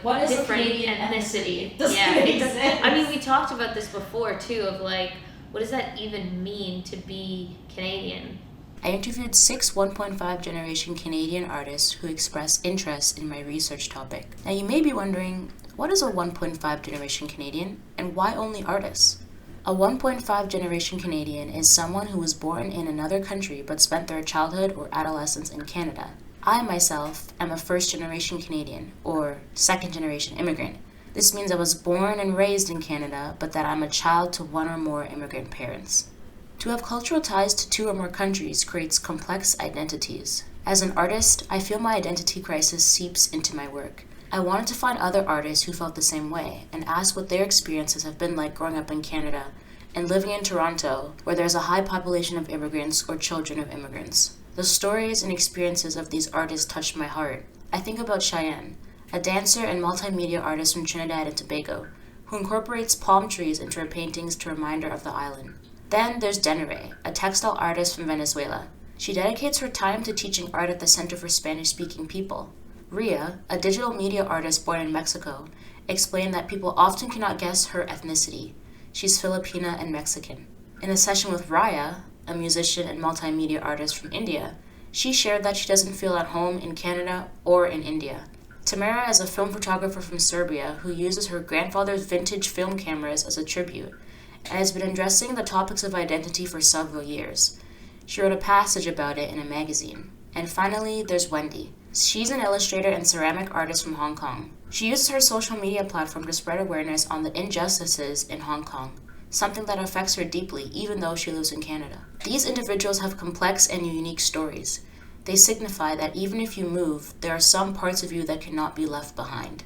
what is different Canadian ethnicity. Does Yeah, it exist? I mean, we talked about this before too, of like, what does that even mean to be Canadian? I interviewed 6 1.5 generation Canadian artists who expressed interest in my research topic. Now you may be wondering, what is a 1.5 generation Canadian and why only artists? A 1.5 generation Canadian is someone who was born in another country but spent their childhood or adolescence in Canada. I myself am a first generation Canadian or second generation immigrant. This means I was born and raised in Canada, but that I'm a child to one or more immigrant parents. To have cultural ties to 2 or more countries creates complex identities. As an artist, I feel my identity crisis seeps into my work. I wanted to find other artists who felt the same way and ask what their experiences have been like growing up in Canada and living in Toronto, where there's a high population of immigrants or children of immigrants. The stories and experiences of these artists touched my heart. I think about Cheyenne, a dancer and multimedia artist from Trinidad and Tobago, who incorporates palm trees into her paintings to remind her of the island. Then there's Denere, a textile artist from Venezuela. She dedicates her time to teaching art at the Center for Spanish-Speaking People. Ria, a digital media artist born in Mexico, explained that people often cannot guess her ethnicity. She's Filipina and Mexican. In a session with Raya, a musician and multimedia artist from India, she shared that she doesn't feel at home in Canada or in India. Tamara is a film photographer from Serbia who uses her grandfather's vintage film cameras as a tribute and has been addressing the topics of identity for several years. She wrote a passage about it in a magazine. And finally, there's Wandy. She's an illustrator and ceramic artist from Hong Kong. She uses her social media platform to spread awareness on the injustices in Hong Kong, something that affects her deeply even though she lives in Canada. These individuals have complex and unique stories. They signify that even if you move, there are some parts of you that cannot be left behind.